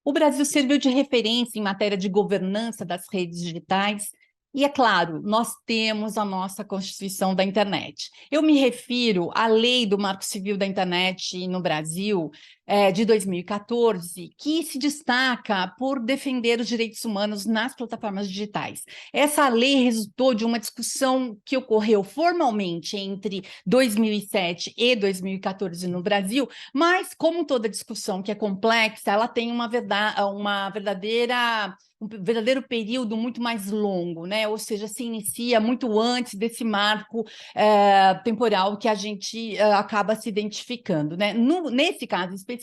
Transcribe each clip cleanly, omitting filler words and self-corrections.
O Brasil serviu de referência em matéria de governança das redes digitais e, é claro, nós temos a nossa Constituição da Internet. Eu me refiro à Lei do Marco Civil da Internet no Brasil, de 2014, que se destaca por defender os direitos humanos nas plataformas digitais. Essa lei resultou de uma discussão que ocorreu formalmente entre 2007 e 2014 no Brasil, mas, como toda discussão que é complexa, ela tem um verdadeiro período muito mais longo, né? Ou seja, se inicia muito antes desse marco temporal que a gente acaba se identificando, né? Nesse caso específico,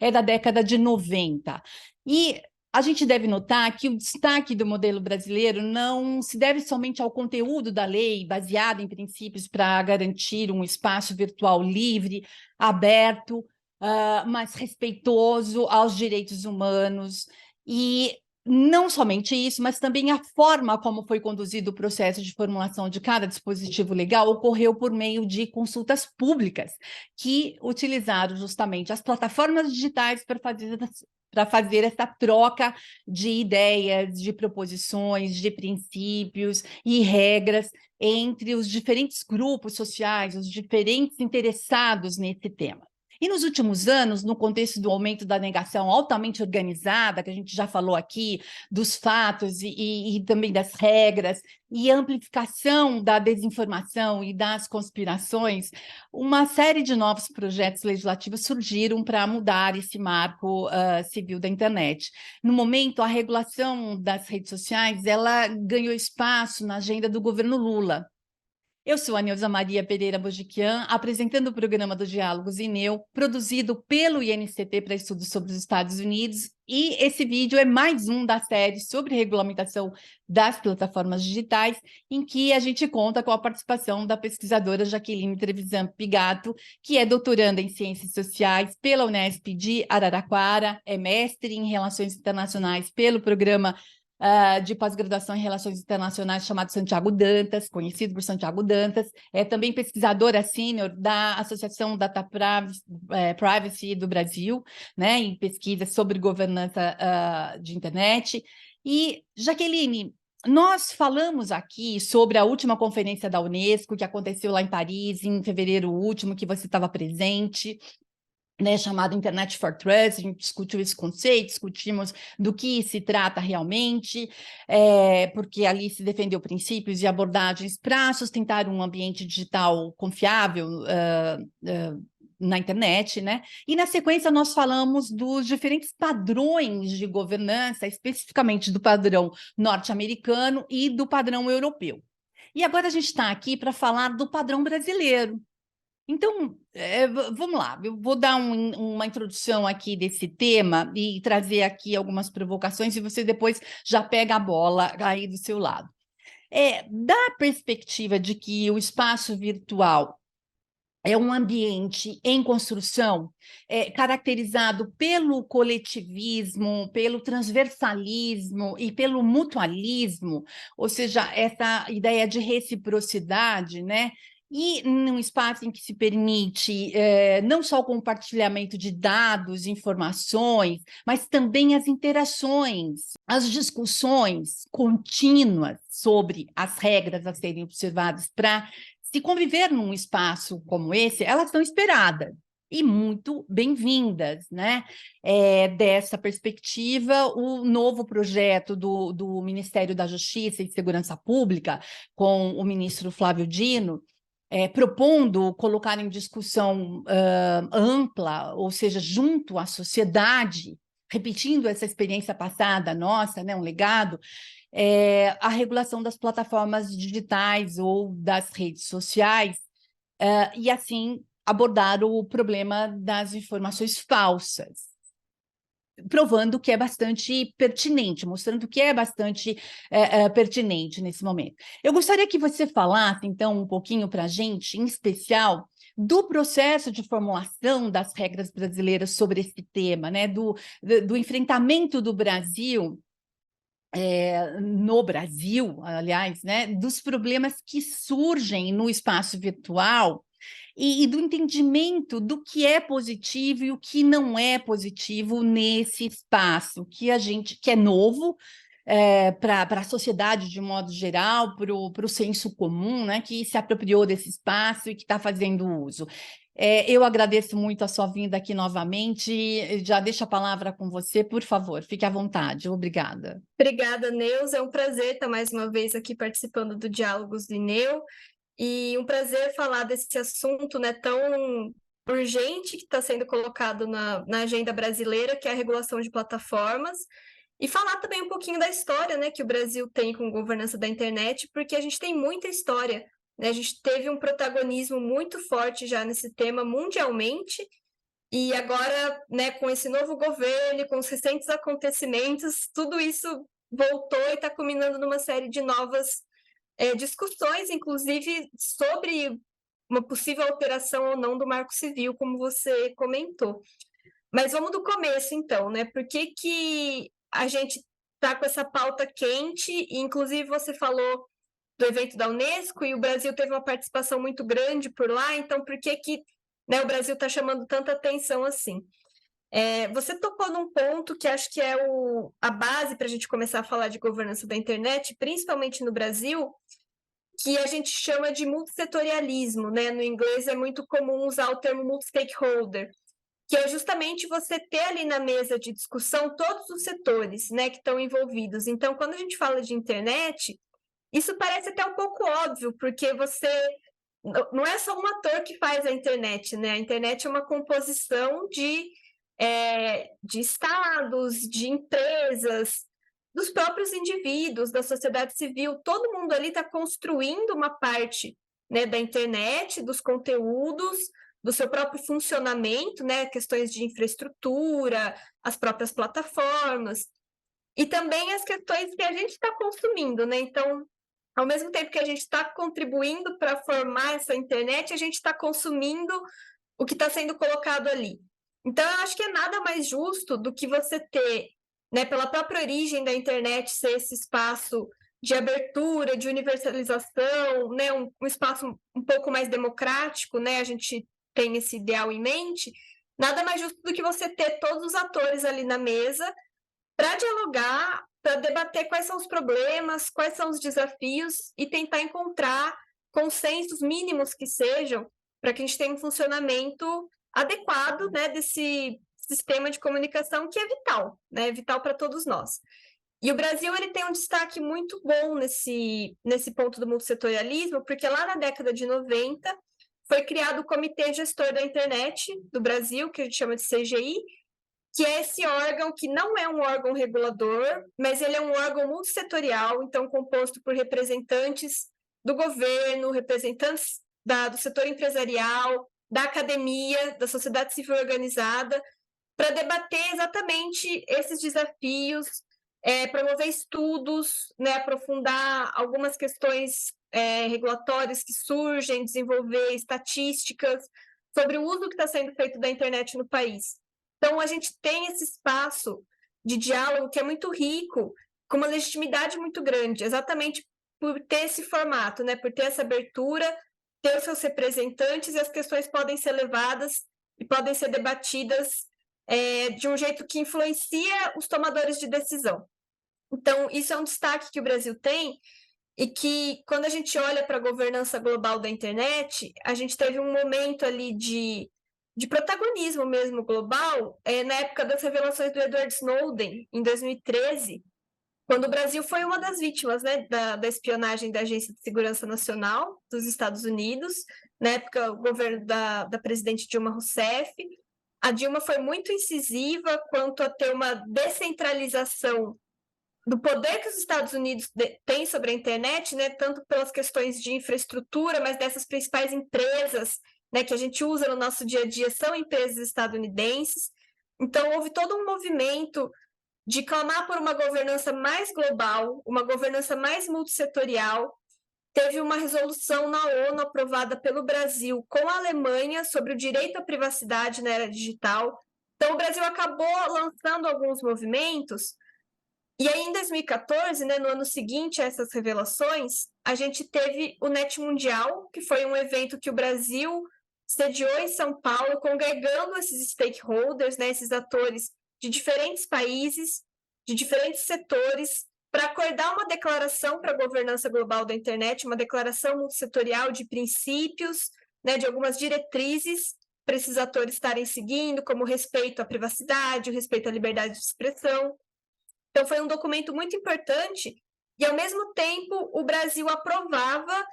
é da década de 90. E a gente deve notar que o destaque do modelo brasileiro não se deve somente ao conteúdo da lei, baseado em princípios para garantir um espaço virtual livre, aberto, mas respeitoso aos direitos humanos. E não somente isso, mas também a forma como foi conduzido o processo de formulação de cada dispositivo legal ocorreu por meio de consultas públicas, que utilizaram justamente as plataformas digitais para fazer essa troca de ideias, de proposições, de princípios e regras entre os diferentes grupos sociais, os diferentes interessados nesse tema. E nos últimos anos, no contexto do aumento da negação altamente organizada, que a gente já falou aqui, dos fatos e também das regras, e amplificação da desinformação e das conspirações, uma série de novos projetos legislativos surgiram para mudar esse marco civil da internet. No momento, a regulação das redes sociais, ela ganhou espaço na agenda do governo Lula. Eu sou a Neuza Maria Pereira Bojiquian, apresentando o programa do Diálogos INEU, produzido pelo INCT para estudos sobre os Estados Unidos, e esse vídeo é mais um da série sobre regulamentação das plataformas digitais, em que a gente conta com a participação da pesquisadora Jaqueline Trevisan Pigato, que é doutoranda em Ciências Sociais pela Unesp de Araraquara, é mestre em Relações Internacionais pelo programa de pós-graduação em Relações Internacionais chamado Santiago Dantas, conhecido por Santiago Dantas, é também pesquisadora sênior da Associação Data Privacy do Brasil, né, em pesquisas sobre governança de internet. E, Jaqueline, nós falamos aqui sobre a última conferência da Unesco, que aconteceu lá em Paris, em fevereiro último, que você estava presente, né, chamado Internet for Trust. A gente discutiu esse conceito, discutimos do que se trata realmente, porque ali se defendeu princípios e abordagens para sustentar um ambiente digital confiável na internet, né? E na sequência nós falamos dos diferentes padrões de governança, especificamente do padrão norte-americano e do padrão europeu. E agora a gente está aqui para falar do padrão brasileiro. Então, vamos lá, eu vou dar uma introdução aqui desse tema e trazer aqui algumas provocações, e você depois já pega a bola aí do seu lado. Da perspectiva de que o espaço virtual é um ambiente em construção, caracterizado pelo coletivismo, pelo transversalismo e pelo mutualismo, ou seja, essa ideia de reciprocidade, né? E num espaço em que se permite não só o compartilhamento de dados, informações, mas também as interações, as discussões contínuas sobre as regras a serem observadas para se conviver num espaço como esse, elas são esperadas e muito bem-vindas, né? Dessa perspectiva, o novo projeto do Ministério da Justiça e Segurança Pública, com o ministro Flávio Dino, propondo colocar em discussão ampla, ou seja, junto à sociedade, repetindo essa experiência passada nossa, né, um legado, a regulação das plataformas digitais ou das redes sociais, e assim abordar o problema das informações falsas, provando que é bastante pertinente, mostrando que é bastante pertinente nesse momento. Eu gostaria que você falasse, então, um pouquinho para a gente, em especial, do processo de formulação das regras brasileiras sobre esse tema, né? Do enfrentamento do Brasil no Brasil, aliás, né, dos problemas que surgem no espaço virtual e do entendimento do que é positivo e o que não é positivo nesse espaço que é novo, para a sociedade de modo geral, para o senso comum, né, que se apropriou desse espaço e que está fazendo uso. Eu agradeço muito a sua vinda aqui novamente. Já deixo a palavra com você, por favor, fique à vontade. Obrigada. Obrigada, Neus. É um prazer estar mais uma vez aqui participando do Diálogos do INEU e um prazer falar desse assunto, né, tão urgente que está sendo colocado na agenda brasileira, que é a regulação de plataformas, e falar também um pouquinho da história, né, que o Brasil tem com governança da internet, porque a gente tem muita história, né? A gente teve um protagonismo muito forte já nesse tema mundialmente, e agora, né, com esse novo governo, com os recentes acontecimentos, tudo isso voltou e está culminando numa série de novas discussões, inclusive, sobre uma possível alteração ou não do Marco Civil, como você comentou. Mas vamos do começo, então, né? Por que a gente está com essa pauta quente? E, inclusive, você falou do evento da Unesco e o Brasil teve uma participação muito grande por lá, então por que né, o Brasil está chamando tanta atenção assim? Você tocou num ponto que acho que é a base para a gente começar a falar de governança da internet, principalmente no Brasil, que a gente chama de multissetorialismo, né? No inglês é muito comum usar o termo multi-stakeholder, que é justamente você ter ali na mesa de discussão todos os setores, né, que estão envolvidos. Então, quando a gente fala de internet, isso parece até um pouco óbvio, porque você não é só um ator que faz a internet, né? A internet é uma composição de estados, de empresas, dos próprios indivíduos, da sociedade civil. Todo mundo ali está construindo uma parte, né, da internet, dos conteúdos, do seu próprio funcionamento, né? Questões de infraestrutura, as próprias plataformas, e também as questões que a gente está consumindo, né? Então, ao mesmo tempo que a gente está contribuindo para formar essa internet, a gente está consumindo o que está sendo colocado ali. Então, eu acho que é nada mais justo do que você ter, né, pela própria origem da internet, ser esse espaço de abertura, de universalização, né, um espaço um pouco mais democrático, né, a gente tem esse ideal em mente, nada mais justo do que você ter todos os atores ali na mesa para dialogar, para debater quais são os problemas, quais são os desafios e tentar encontrar consensos mínimos que sejam para que a gente tenha um funcionamento adequado, né, desse sistema de comunicação que é vital, né, vital para todos nós. E o Brasil ele tem um destaque muito bom nesse ponto do multissetorialismo, porque lá na década de 90 foi criado o Comitê Gestor da Internet do Brasil, que a gente chama de CGI, que é esse órgão que não é um órgão regulador, mas ele é um órgão multissetorial, então composto por representantes do governo, representantes do setor empresarial, da academia, da sociedade civil organizada, para debater exatamente esses desafios, promover estudos, né, aprofundar algumas questões regulatórias que surgem, desenvolver estatísticas sobre o uso que está sendo feito da internet no país. Então, a gente tem esse espaço de diálogo que é muito rico, com uma legitimidade muito grande, exatamente por ter esse formato, né? Por ter essa abertura, ter os seus representantes e as questões podem ser levadas e podem ser debatidas de um jeito que influencia os tomadores de decisão. Então, isso é um destaque que o Brasil tem e que, quando a gente olha para a governança global da internet, a gente teve um momento ali de protagonismo mesmo global, na época das revelações do Edward Snowden, em 2013, quando o Brasil foi uma das vítimas, né, da espionagem da Agência de Segurança Nacional dos Estados Unidos, na época o governo da presidente Dilma Rousseff. A Dilma foi muito incisiva quanto a ter uma descentralização do poder que os Estados Unidos têm sobre a internet, né, tanto pelas questões de infraestrutura, mas dessas principais empresas, né, que a gente usa no nosso dia a dia são empresas estadunidenses. Então, houve todo um movimento de clamar por uma governança mais global, uma governança mais multissetorial. Teve uma resolução na ONU aprovada pelo Brasil com a Alemanha sobre o direito à privacidade na era digital. Então, o Brasil acabou lançando alguns movimentos. E aí, em 2014, né, no ano seguinte a essas revelações, a gente teve o NET Mundial, que foi um evento que o Brasil sediou em São Paulo, congregando esses stakeholders, né, esses atores de diferentes países, de diferentes setores, para acordar uma declaração para a governança global da internet, uma declaração multissetorial de princípios, né, de algumas diretrizes para esses atores estarem seguindo, como o respeito à privacidade, o respeito à liberdade de expressão. Então, foi um documento muito importante e, ao mesmo tempo, o Brasil aprovava,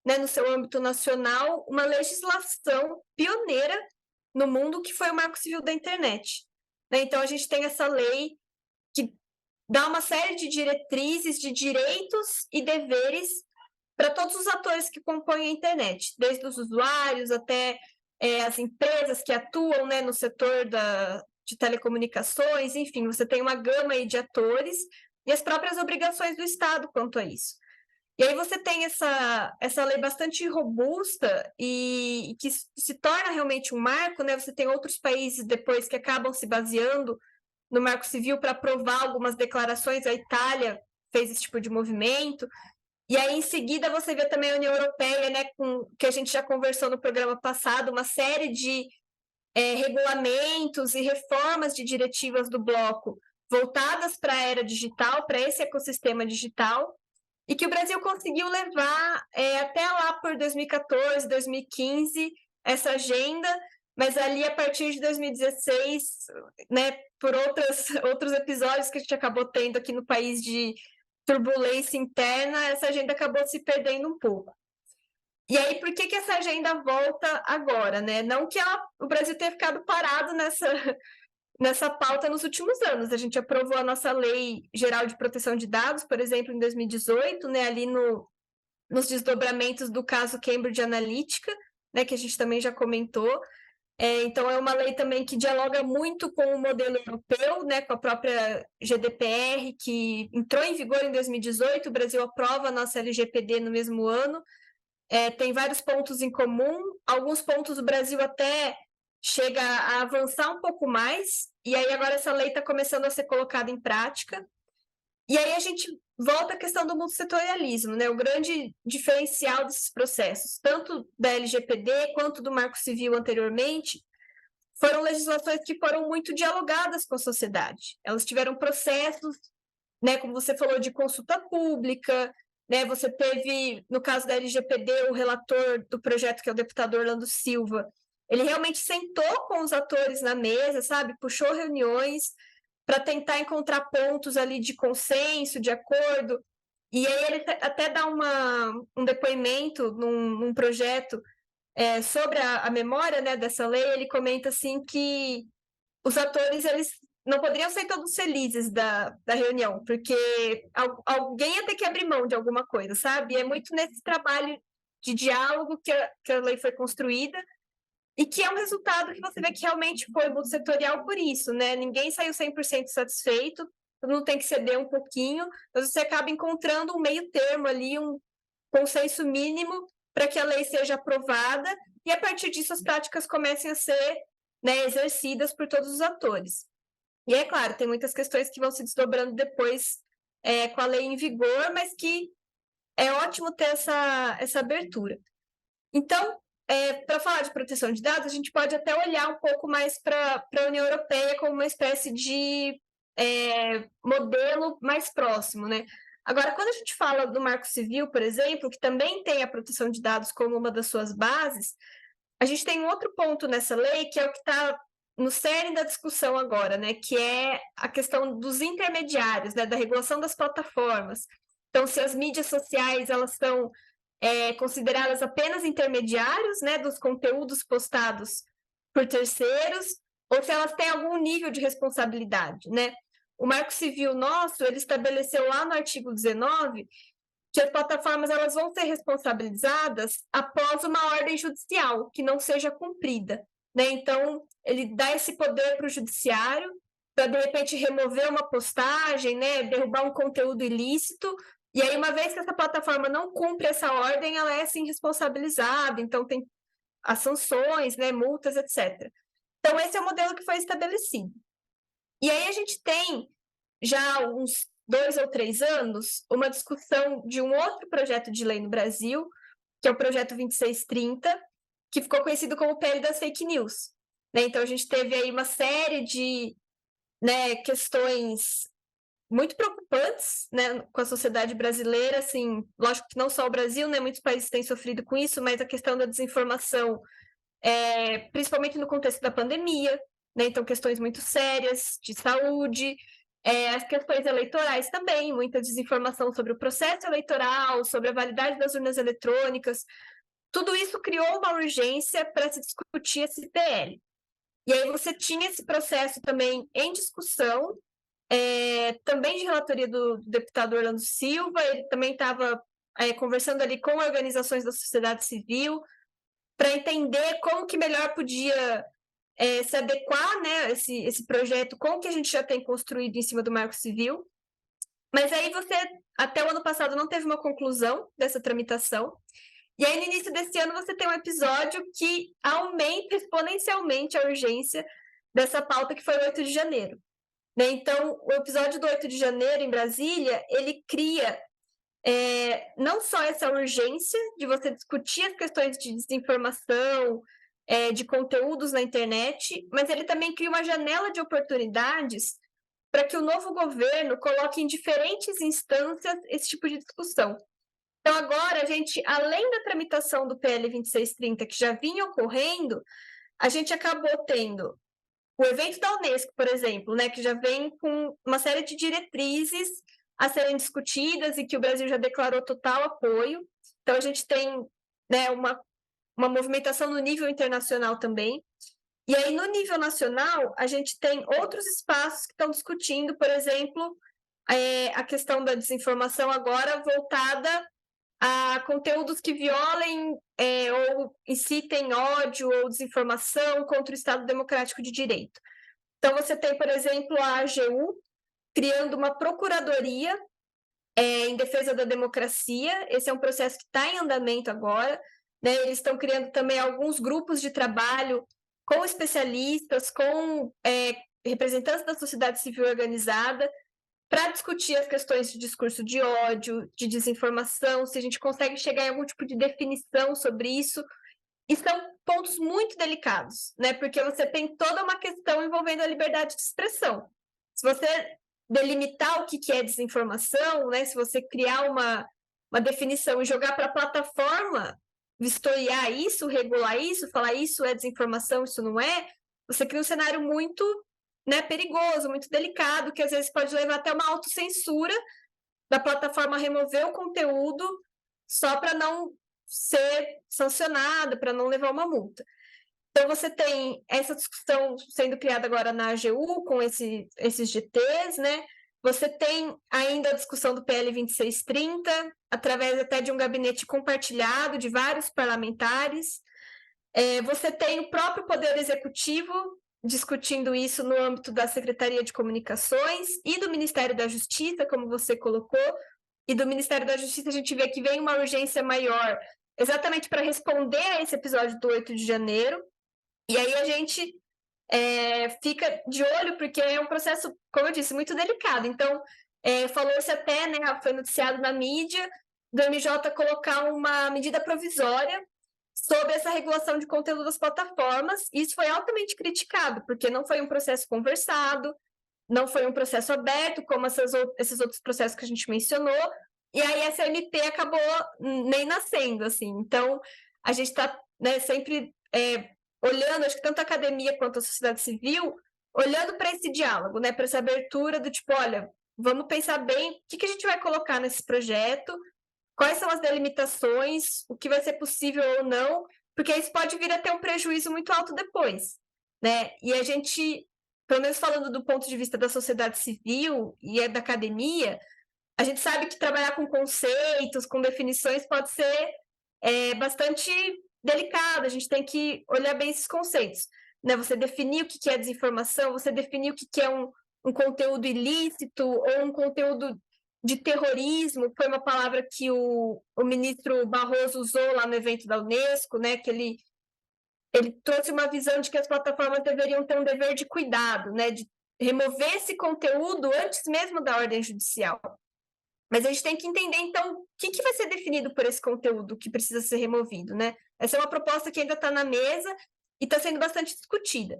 né, no seu âmbito nacional, uma legislação pioneira no mundo, que foi o Marco Civil da Internet. Né? Então, a gente tem essa lei que dá uma série de diretrizes, de direitos e deveres para todos os atores que compõem a internet, desde os usuários até as empresas que atuam, né, no setor de telecomunicações, enfim, você tem uma gama aí de atores e as próprias obrigações do Estado quanto a isso. E aí você tem essa lei bastante robusta e que se torna realmente um marco, né? Você tem outros países depois que acabam se baseando no Marco Civil para aprovar algumas declarações. A Itália fez esse tipo de movimento. E aí, em seguida, você vê também a União Europeia, né, que a gente já conversou no programa passado, uma série de regulamentos e reformas de diretivas do bloco voltadas para a era digital, para esse ecossistema digital, e que o Brasil conseguiu levar até lá por 2014, 2015, essa agenda, mas ali a partir de 2016, né, por outros episódios que a gente acabou tendo aqui no país de turbulência interna, essa agenda acabou se perdendo um pouco. E aí, por que essa agenda volta agora, né? Não que o Brasil tenha ficado parado nessa pauta nos últimos anos. A gente aprovou a nossa Lei Geral de Proteção de Dados, por exemplo, em 2018, né, ali nos desdobramentos do caso Cambridge Analytica, né, que a gente também já comentou. Então, é uma lei também que dialoga muito com o modelo europeu, né, com a própria GDPR, que entrou em vigor em 2018, o Brasil aprova a nossa LGPD no mesmo ano. Tem vários pontos em comum, alguns pontos o Brasil até chega a avançar um pouco mais, e aí agora essa lei está começando a ser colocada em prática. E aí a gente volta à questão do multissetorialismo, né? O grande diferencial desses processos, tanto da LGPD quanto do Marco Civil anteriormente, foram legislações que foram muito dialogadas com a sociedade. Elas tiveram processos, né, como você falou, de consulta pública, né? Você teve, no caso da LGPD, o relator do projeto, que é o deputado Orlando Silva, ele realmente sentou com os atores na mesa, sabe? Puxou reuniões para tentar encontrar pontos ali de consenso, de acordo. E aí ele até dá um depoimento num projeto sobre a memória, né, dessa lei. Ele comenta assim que os atores eles não poderiam ser todos felizes da reunião, porque alguém ia ter que abrir mão de alguma coisa, sabe? E é muito nesse trabalho de diálogo que a lei foi construída, e que é um resultado que você vê que realmente foi multissetorial por isso, né? Ninguém saiu 100% satisfeito, todo mundo tem que ceder um pouquinho, mas você acaba encontrando um meio termo ali, um consenso mínimo para que a lei seja aprovada, e a partir disso as práticas comecem a ser, né, exercidas por todos os atores. E é claro, tem muitas questões que vão se desdobrando depois com a lei em vigor, mas que é ótimo ter essa abertura. Então, para falar de proteção de dados, a gente pode até olhar um pouco mais para a União Europeia como uma espécie de modelo mais próximo, né? Agora, quando a gente fala do Marco Civil, por exemplo, que também tem a proteção de dados como uma das suas bases, a gente tem um outro ponto nessa lei, que é o que está no cerne da discussão agora, né? Que é a questão dos intermediários, né? Da regulação das plataformas. Então, se as mídias sociais elas são consideradas apenas intermediários, né, dos conteúdos postados por terceiros, ou se elas têm algum nível de responsabilidade, né? O Marco Civil nosso, ele estabeleceu lá no artigo 19 que as plataformas elas vão ser responsabilizadas após uma ordem judicial que não seja cumprida, né? Então, ele dá esse poder para o judiciário para, de repente, remover uma postagem, né, derrubar um conteúdo ilícito. E aí, uma vez que essa plataforma não cumpre essa ordem, ela é, sim, responsabilizada. Então, tem as sanções, né, multas, etc. Então, esse é o modelo que foi estabelecido. E aí a gente tem, já há uns 2 ou 3 anos, uma discussão de um outro projeto de lei no Brasil, que é o projeto 2630, que ficou conhecido como PL das fake news. Né? Então, a gente teve aí uma série de, né, questões muito preocupantes, né, com a sociedade brasileira, assim, lógico que não só o Brasil, né, muitos países têm sofrido com isso, mas a questão da desinformação, principalmente no contexto da pandemia, né, então questões muito sérias de saúde, as questões eleitorais também, muita desinformação sobre o processo eleitoral, sobre a validade das urnas eletrônicas, tudo isso criou uma urgência para se discutir esse PL. E aí você tinha esse processo também em discussão, também de relatoria do deputado Orlando Silva, ele também estava conversando ali com organizações da sociedade civil para entender como que melhor podia se adequar, né, esse projeto com o que a gente já tem construído em cima do Marco Civil. Mas aí você, até o ano passado, não teve uma conclusão dessa tramitação. E aí, no início desse ano, você tem um episódio que aumenta exponencialmente a urgência dessa pauta, que foi o 8 de janeiro. Né? Então, o episódio do 8 de janeiro, em Brasília, ele cria não só essa urgência de você discutir as questões de desinformação, de conteúdos na internet, mas ele também cria uma janela de oportunidades para que o novo governo coloque em diferentes instâncias esse tipo de discussão. Então, agora, a gente, além da tramitação do PL 2630, que já vinha ocorrendo, a gente acabou tendo o evento da Unesco, por exemplo, né, que já vem com uma série de diretrizes a serem discutidas e que o Brasil já declarou total apoio. Então, a gente tem, né, uma movimentação no nível internacional também. E aí, no nível nacional, a gente tem outros espaços que estão discutindo, por exemplo, a questão da desinformação agora voltada a conteúdos que violem ou incitem ódio ou desinformação contra o Estado Democrático de Direito. Então, você tem, por exemplo, a AGU criando uma procuradoria em defesa da democracia. Esse é um processo que está em andamento agora. Né? Eles estão criando também alguns grupos de trabalho com especialistas, com representantes da sociedade civil organizada, para discutir as questões de discurso de ódio, de desinformação, se a gente consegue chegar em algum tipo de definição sobre isso. E são pontos muito delicados, né? Porque você tem toda uma questão envolvendo a liberdade de expressão. Se você delimitar o que é desinformação, né? Se você criar uma definição e jogar para a plataforma vistoriar isso, regular isso, falar isso é desinformação, isso não é, você cria um cenário muito, né, perigoso, muito delicado, que às vezes pode levar até uma autocensura da plataforma remover o conteúdo só para não ser sancionado, para não levar uma multa. Então, você tem essa discussão sendo criada agora na AGU, com esses GTs, né? Você tem ainda a discussão do PL 2630, através até de um gabinete compartilhado de vários parlamentares. Você tem o próprio Poder Executivo discutindo isso no âmbito da Secretaria de Comunicações e do Ministério da Justiça, como você colocou. E do Ministério da Justiça a gente vê que vem uma urgência maior, exatamente para responder a esse episódio do 8 de janeiro. E aí a gente fica de olho, porque é um processo, como eu disse, muito delicado. Então, falou-se até, né, foi noticiado na mídia, do MJ colocar uma medida provisória sobre essa regulação de conteúdo das plataformas. Isso foi altamente criticado, porque não foi um processo conversado, não foi um processo aberto, como esses outros processos que a gente mencionou, e aí essa MP acabou nem nascendo, assim. Então, a gente está, né, sempre olhando, acho que tanto a academia quanto a sociedade civil, olhando para esse diálogo, né, para essa abertura do tipo, olha, vamos pensar bem o que a gente vai colocar nesse projeto, quais são as delimitações, o que vai ser possível ou não, porque isso pode vir a ter um prejuízo muito alto depois, né? E a gente, pelo menos falando do ponto de vista da sociedade civil e da academia, a gente sabe que trabalhar com conceitos, com definições, pode ser bastante delicado, a gente tem que olhar bem esses conceitos, né? Você definir o que é desinformação, você definir o que é um conteúdo ilícito ou um conteúdo de terrorismo, foi uma palavra que o ministro Barroso usou lá no evento da Unesco, né? Que ele trouxe uma visão de que as plataformas deveriam ter um dever de cuidado, né? De remover esse conteúdo antes mesmo da ordem judicial. Mas a gente tem que entender, então, o que vai ser definido por esse conteúdo que precisa ser removido, né? Essa é uma proposta que ainda está na mesa e está sendo bastante discutida.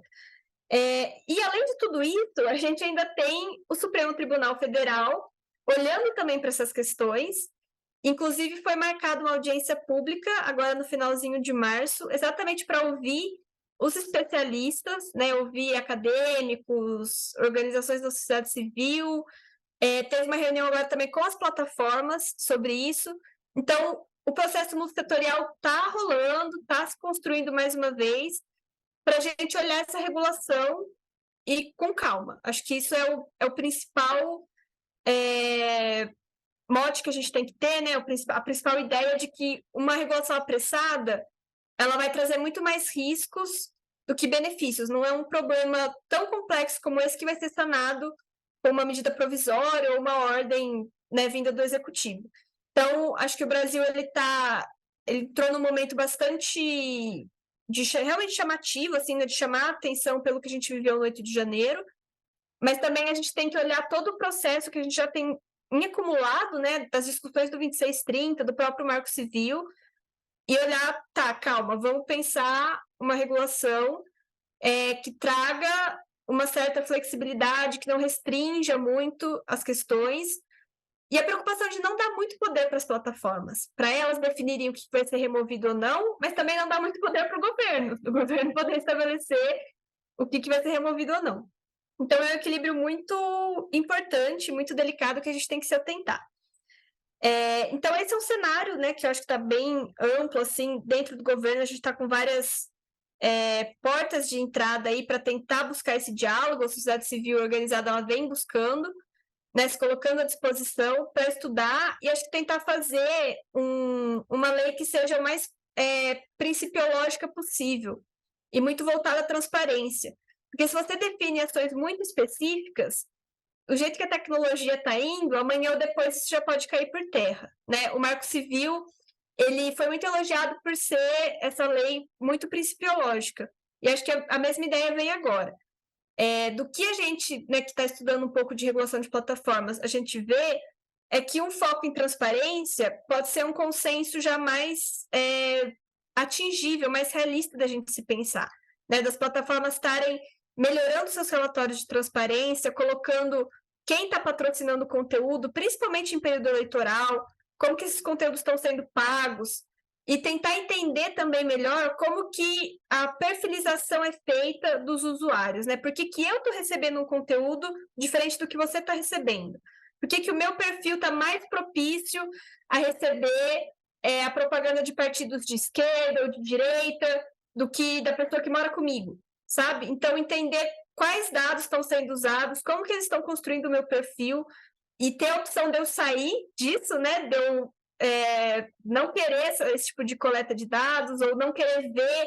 E, além de tudo isso, a gente ainda tem o Supremo Tribunal Federal olhando também para essas questões. Inclusive, foi marcada uma audiência pública, agora no finalzinho de março, exatamente para ouvir os especialistas, né, ouvir acadêmicos, organizações da sociedade civil. Teve uma reunião agora também com as plataformas sobre isso. Então, o processo multissetorial está rolando, está se construindo mais uma vez, para a gente olhar essa regulação e com calma. Acho que isso é o principal mote que a gente tem que ter, né? A principal ideia de que uma regulação apressada ela vai trazer muito mais riscos do que benefícios. Não é um problema tão complexo como esse que vai ser sanado com uma medida provisória ou uma ordem, né, vinda do executivo. Então, acho que o Brasil ele entrou num momento bastante realmente chamativo, assim, né, de chamar a atenção pelo que a gente viveu no 8 de janeiro, mas também a gente tem que olhar todo o processo que a gente já tem em acumulado, né, das discussões do 2630, do próprio Marco Civil, e olhar, tá, calma, vamos pensar uma regulação que traga uma certa flexibilidade, que não restrinja muito as questões, e a preocupação de não dar muito poder para as plataformas, para elas definirem o que vai ser removido ou não, mas também não dar muito poder para o governo poder estabelecer o que vai ser removido ou não. Então, é um equilíbrio muito importante, muito delicado, que a gente tem que se atentar. Então, esse é um cenário, né, que eu acho que está bem amplo, assim, dentro do governo. A gente está com várias portas de entrada aí para tentar buscar esse diálogo. A sociedade civil organizada ela vem buscando, né, se colocando à disposição para estudar e acho que tentar fazer uma lei que seja o mais principiológica possível e muito voltada à transparência. Porque se você define ações muito específicas, o jeito que a tecnologia está indo, amanhã ou depois isso já pode cair por terra, né? O Marco Civil, ele foi muito elogiado por ser essa lei muito principiológica. E acho que a mesma ideia vem agora. Do que a gente, né, que está estudando um pouco de regulação de plataformas, a gente vê é que um foco em transparência pode ser um consenso já mais atingível, mais realista da gente se pensar, né? Das plataformas estarem melhorando seus relatórios de transparência, colocando quem está patrocinando o conteúdo, principalmente em período eleitoral, como que esses conteúdos estão sendo pagos, e tentar entender também melhor como que a perfilização é feita dos usuários, né? Por que eu estou recebendo um conteúdo diferente do que você está recebendo? Por que o meu perfil está mais propício a receber a propaganda de partidos de esquerda ou de direita do que da pessoa que mora comigo, sabe? Então, entender quais dados estão sendo usados, como que eles estão construindo o meu perfil, e ter a opção de eu sair disso, né? De eu não querer esse tipo de coleta de dados, ou não querer ver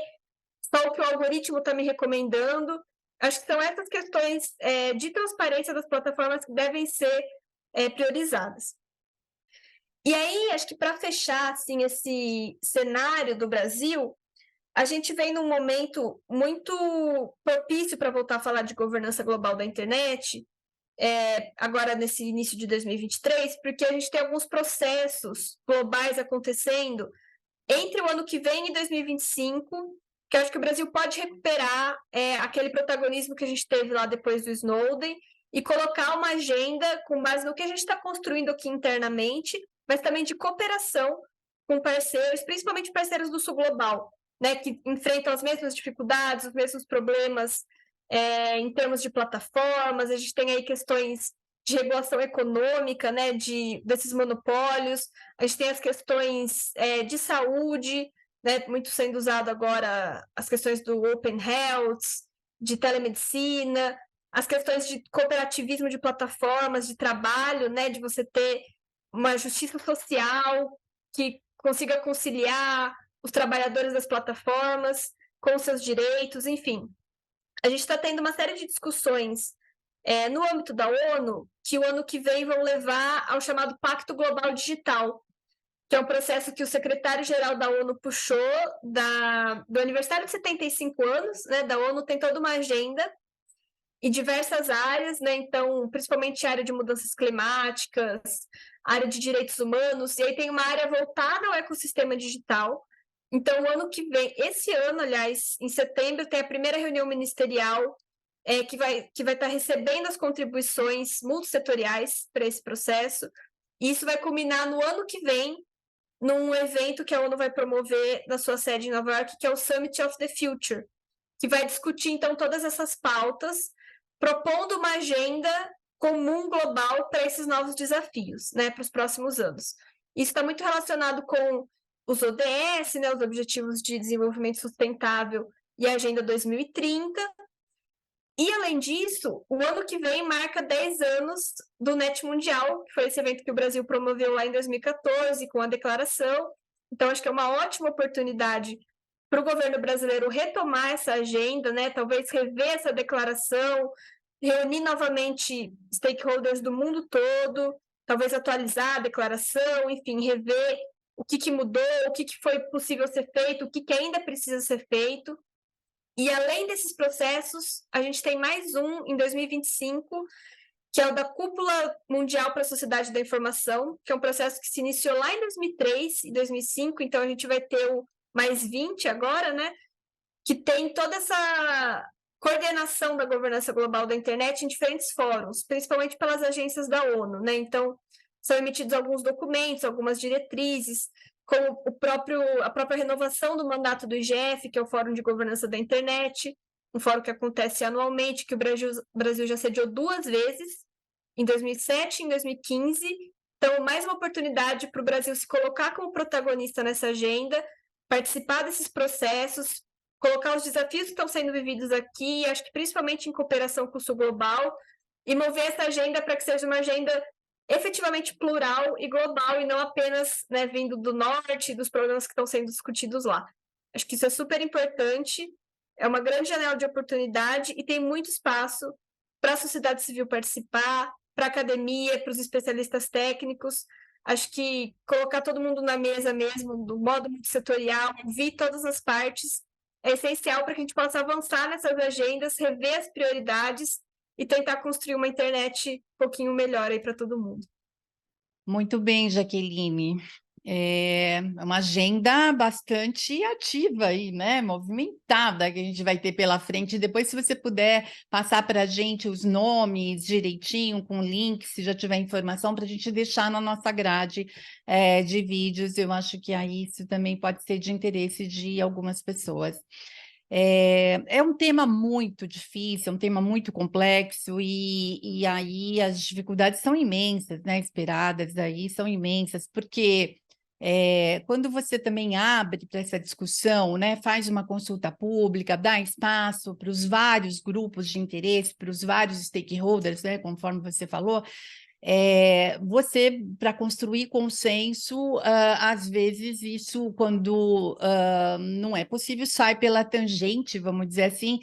só o que o algoritmo está me recomendando. Acho que são essas questões de transparência das plataformas que devem ser priorizadas. E aí, acho que para fechar assim, esse cenário do Brasil, a gente vem num momento muito propício para voltar a falar de governança global da internet, agora nesse início de 2023, porque a gente tem alguns processos globais acontecendo entre o ano que vem e 2025, que eu acho que o Brasil pode recuperar aquele protagonismo que a gente teve lá depois do Snowden e colocar uma agenda com base no que a gente está construindo aqui internamente, mas também de cooperação com parceiros, principalmente parceiros do Sul Global, né, que enfrentam as mesmas dificuldades, os mesmos problemas em termos de plataformas. A gente tem aí questões de regulação econômica, né, desses monopólios, a gente tem as questões de saúde, né, muito sendo usado agora as questões do Open Health, de telemedicina, as questões de cooperativismo de plataformas, de trabalho, né, de você ter uma justiça social que consiga conciliar os trabalhadores das plataformas com seus direitos, enfim. A gente está tendo uma série de discussões no âmbito da ONU, que o ano que vem vão levar ao chamado Pacto Global Digital, que é um processo que o secretário-geral da ONU puxou do aniversário de 75 anos, né, da ONU. Tem toda uma agenda em diversas áreas, né, então, principalmente a área de mudanças climáticas, área de direitos humanos, e aí tem uma área voltada ao ecossistema digital, Então, o ano que vem, esse ano, aliás, em setembro, tem a primeira reunião ministerial que vai estar recebendo as contribuições multissetoriais para esse processo. E isso vai culminar no ano que vem, num evento que a ONU vai promover na sua sede em Nova York, que é o Summit of the Future, que vai discutir, então, todas essas pautas, propondo uma agenda comum global para esses novos desafios, né, para os próximos anos. Isso está muito relacionado com os ODS, né, os Objetivos de Desenvolvimento Sustentável e a Agenda 2030. E, além disso, o ano que vem marca 10 anos do NET Mundial, que foi esse evento que o Brasil promoveu lá em 2014, com a declaração. Então, acho que é uma ótima oportunidade para o governo brasileiro retomar essa agenda, né? Talvez rever essa declaração, reunir novamente stakeholders do mundo todo, talvez atualizar a declaração, enfim, rever o que mudou, o que foi possível ser feito, o que ainda precisa ser feito. E, além desses processos, a gente tem mais um em 2025, que é o da Cúpula Mundial para a Sociedade da Informação, que é um processo que se iniciou lá em 2003 e 2005, então a gente vai ter o mais 20 agora, né? Que tem toda essa coordenação da governança global da internet em diferentes fóruns, principalmente pelas agências da ONU, né? Então, são emitidos alguns documentos, algumas diretrizes, como a própria renovação do mandato do IGF, que é o Fórum de Governança da Internet, um fórum que acontece anualmente, que o Brasil já sediou 2 vezes, em 2007 e em 2015. Então, mais uma oportunidade para o Brasil se colocar como protagonista nessa agenda, participar desses processos, colocar os desafios que estão sendo vividos aqui, acho que principalmente em cooperação com o Sul Global, e mover essa agenda para que seja uma agenda efetivamente plural e global, e não apenas, né, vindo do norte, dos problemas que estão sendo discutidos lá. Acho que isso é super importante, é uma grande janela de oportunidade e tem muito espaço para a sociedade civil participar, para a academia, para os especialistas técnicos. Acho que colocar todo mundo na mesa mesmo, do modo multissetorial, ouvir todas as partes, é essencial para que a gente possa avançar nessas agendas, rever as prioridades e tentar construir uma internet um pouquinho melhor aí para todo mundo. Muito bem, Jaqueline. É uma agenda bastante ativa aí, né? Movimentada que a gente vai ter pela frente. Depois, se você puder passar para a gente os nomes direitinho, com links, se já tiver informação, para a gente deixar na nossa grade de vídeos, eu acho que aí isso também pode ser de interesse de algumas pessoas. É um tema muito difícil, é um tema muito complexo, e aí as dificuldades são imensas, né? Esperadas aí são imensas, porque quando você também abre para essa discussão, né, faz uma consulta pública, dá espaço para os vários grupos de interesse, para os vários stakeholders, né, conforme você falou, você, para construir consenso, às vezes isso, quando não é possível, sai pela tangente, vamos dizer assim,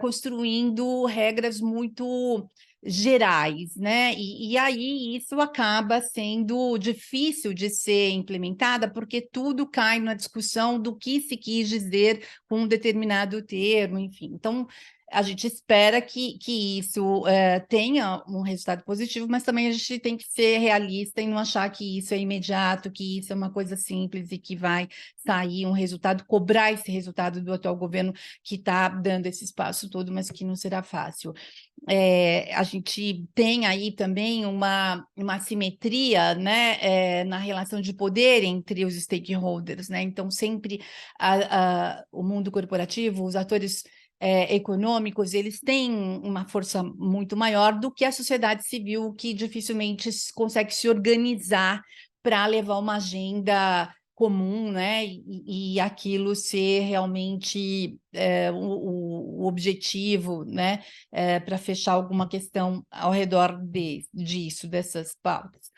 construindo regras muito gerais, né? E aí isso acaba sendo difícil de ser implementada, porque tudo cai na discussão do que se quis dizer com um determinado termo, enfim. Então, a gente espera que isso tenha um resultado positivo, mas também a gente tem que ser realista e não achar que isso é imediato, que isso é uma coisa simples e que vai sair um resultado, cobrar esse resultado do atual governo que está dando esse espaço todo, mas que não será fácil. A gente tem aí também uma assimetria, né, na relação de poder entre os stakeholders, né? Então, sempre o mundo corporativo, os atores econômicos, eles têm uma força muito maior do que a sociedade civil, que dificilmente consegue se organizar para levar uma agenda comum, né? E aquilo ser realmente o objetivo, né? Para fechar alguma questão ao redor disso, dessas pautas.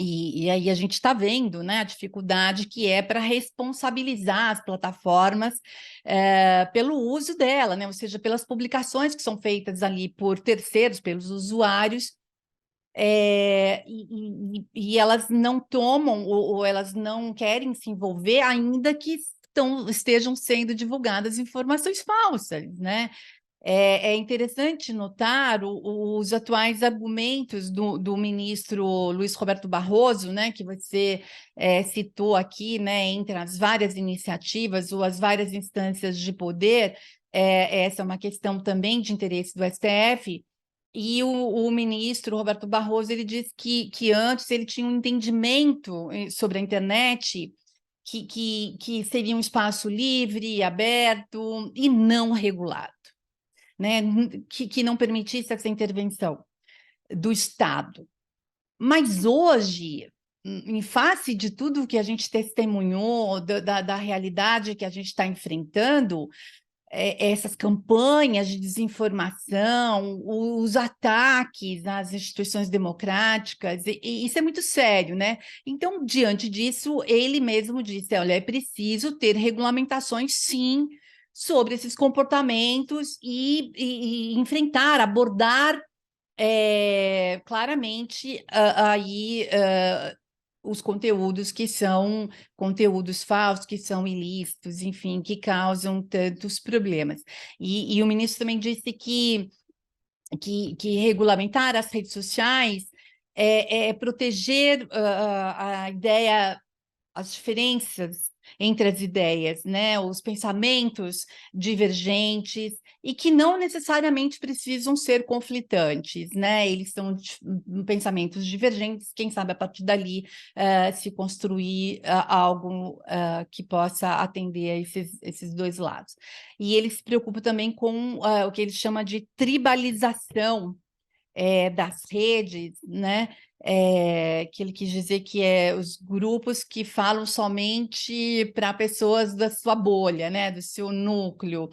E aí a gente está vendo, né, a dificuldade que é para responsabilizar as plataformas pelo uso dela, né, ou seja, pelas publicações que são feitas ali por terceiros, pelos usuários, e elas não tomam ou elas não querem se envolver, ainda que estejam sendo divulgadas informações falsas, né? É interessante notar os atuais argumentos do ministro Luiz Roberto Barroso, né, que você citou aqui, né, entre as várias iniciativas ou as várias instâncias de poder. Essa é uma questão também de interesse do STF, e o ministro Roberto Barroso, ele disse que antes ele tinha um entendimento sobre a internet que seria um espaço livre, aberto e não regulado, né, que não permitisse essa intervenção do Estado. Mas hoje, em face de tudo que a gente testemunhou, da realidade que a gente está enfrentando, essas campanhas de desinformação, os ataques às instituições democráticas, e isso é muito sério, né? Então, diante disso, ele mesmo disse, olha, é preciso ter regulamentações, sim, sobre esses comportamentos e enfrentar, abordar claramente aí os conteúdos que são conteúdos falsos, que são ilícitos, enfim, que causam tantos problemas. E o ministro também disse que regulamentar as redes sociais é proteger a ideia, as diferenças entre as ideias, né, os pensamentos divergentes, e que não necessariamente precisam ser conflitantes, né, eles são pensamentos divergentes, quem sabe a partir dali se construir algo que possa atender a esses dois lados. E ele se preocupa também com o que ele chama de tribalização das redes, né? Que ele quis dizer que os grupos que falam somente para pessoas da sua bolha, né? Do seu núcleo,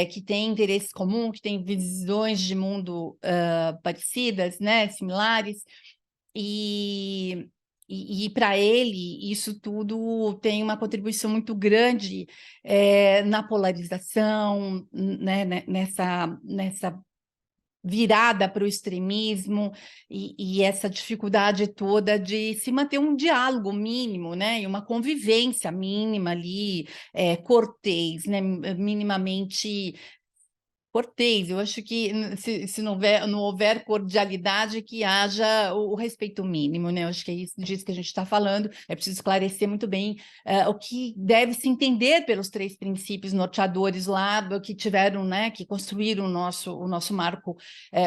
que têm interesse comum, que têm visões de mundo parecidas, né? Similares, e para ele, isso tudo tem uma contribuição muito grande na polarização, né? Nessa virada para o extremismo e essa dificuldade toda de se manter um diálogo mínimo, né, e uma convivência mínima ali, cortês, né, minimamente cortês. Eu acho que se não houver cordialidade, que haja o respeito mínimo, né? Eu acho que é disso que a gente está falando. É preciso esclarecer muito bem o que deve se entender pelos 3 princípios norteadores lá, que tiveram, né, que construíram o nosso marco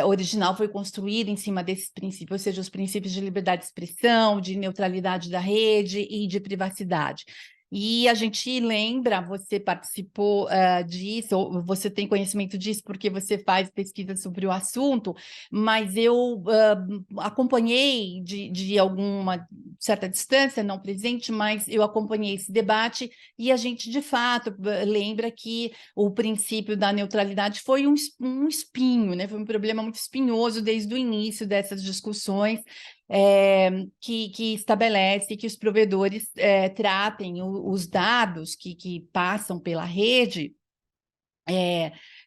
original, foi construído em cima desses princípios, ou seja, os princípios de liberdade de expressão, de neutralidade da rede e de privacidade. E a gente lembra, você participou disso, ou você tem conhecimento disso porque você faz pesquisa sobre o assunto, mas eu acompanhei de alguma certa distância, não presente, mas eu acompanhei esse debate e a gente, de fato, lembra que o princípio da neutralidade foi um espinho, né? Foi um problema muito espinhoso desde o início dessas discussões, que estabelece que os provedores tratem os dados que passam pela rede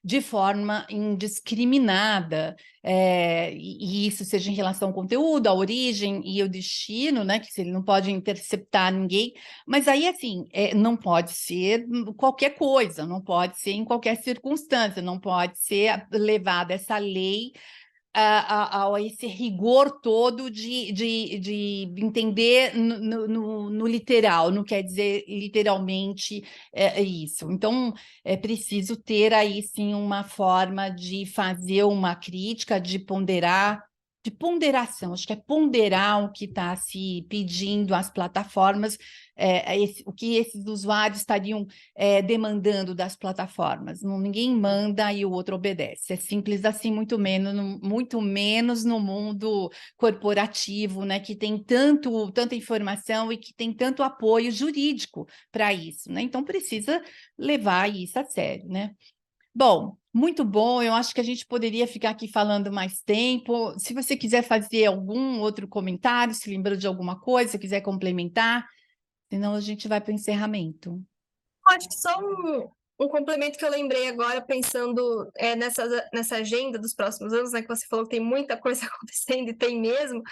de forma indiscriminada, e isso seja em relação ao conteúdo, à origem e ao destino, né, que ele não pode interceptar ninguém, mas aí, assim, não pode ser qualquer coisa, não pode ser em qualquer circunstância, não pode ser levada essa lei a esse rigor todo de entender no literal, não quer dizer literalmente isso. Então, é preciso ter aí sim uma forma de fazer uma crítica, de ponderar, de ponderação, acho que é ponderar o que está se pedindo às plataformas, o que esses usuários estariam demandando das plataformas. Ninguém manda e o outro obedece. É simples assim, muito menos no mundo corporativo, né, que tem tanta informação e que tem tanto apoio jurídico para isso, né? Então precisa levar isso a sério, né? Bom, muito bom. Eu acho que a gente poderia ficar aqui falando mais tempo. Se você quiser fazer algum outro comentário, se lembrou de alguma coisa, quiser complementar, senão a gente vai para o encerramento. Acho que só um complemento que eu lembrei agora, pensando nessa agenda dos próximos anos, né? Que você falou que tem muita coisa acontecendo, e tem mesmo.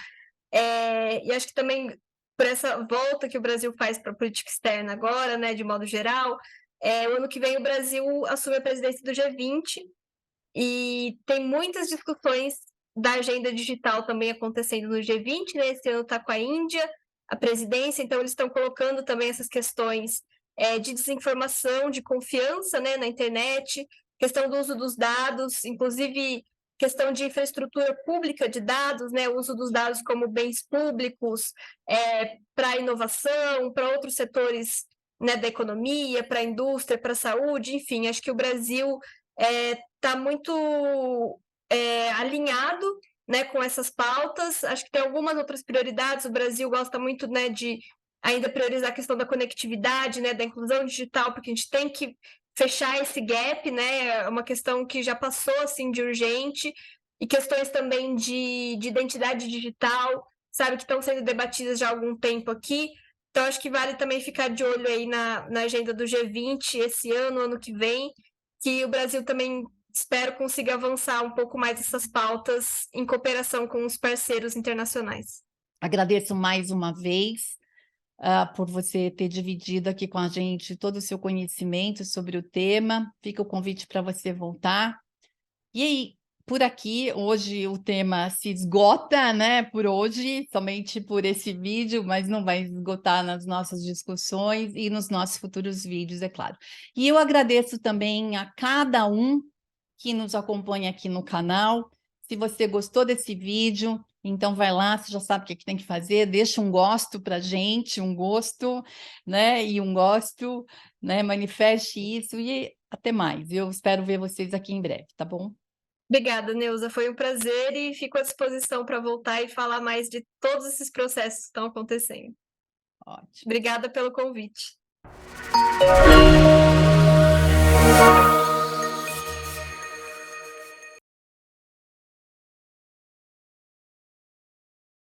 E acho que também por essa volta que o Brasil faz para a política externa agora, né, de modo geral, o ano que vem o Brasil assume a presidência do G20, E tem muitas discussões da agenda digital também acontecendo no G20, né? Esse ano está com a Índia, a presidência, então eles estão colocando também essas questões de desinformação, de confiança, né, na internet, questão do uso dos dados, inclusive questão de infraestrutura pública de dados, né, o uso dos dados como bens públicos para inovação, para outros setores, né, da economia, para a indústria, para a saúde, enfim, acho que o Brasil está muito alinhado, né, com essas pautas. Acho que tem algumas outras prioridades. O Brasil gosta muito, né, de ainda priorizar a questão da conectividade, né, da inclusão digital, porque a gente tem que fechar esse gap, né, é uma questão que já passou, assim, de urgente, e questões também de identidade digital, sabe, que estão sendo debatidas já há algum tempo aqui. Então, acho que vale também ficar de olho aí na agenda do G20 esse ano, ano que vem, que o Brasil também, espero, consiga avançar um pouco mais essas pautas em cooperação com os parceiros internacionais. Agradeço mais uma vez por você ter dividido aqui com a gente todo o seu conhecimento sobre o tema. Fica o convite para você voltar. E aí, por aqui, hoje o tema se esgota, né? Por hoje, somente por esse vídeo, mas não vai esgotar nas nossas discussões e nos nossos futuros vídeos, é claro. E eu agradeço também a cada um que nos acompanha aqui no canal. Se você gostou desse vídeo, então vai lá, você já sabe o que tem que fazer, deixa um gosto para a gente, um gosto, né? E um gosto, né? Manifeste isso e até mais. Eu espero ver vocês aqui em breve, tá bom? Obrigada, Neuza. Foi um prazer e fico à disposição para voltar e falar mais de todos esses processos que estão acontecendo. Ótimo. Obrigada pelo convite.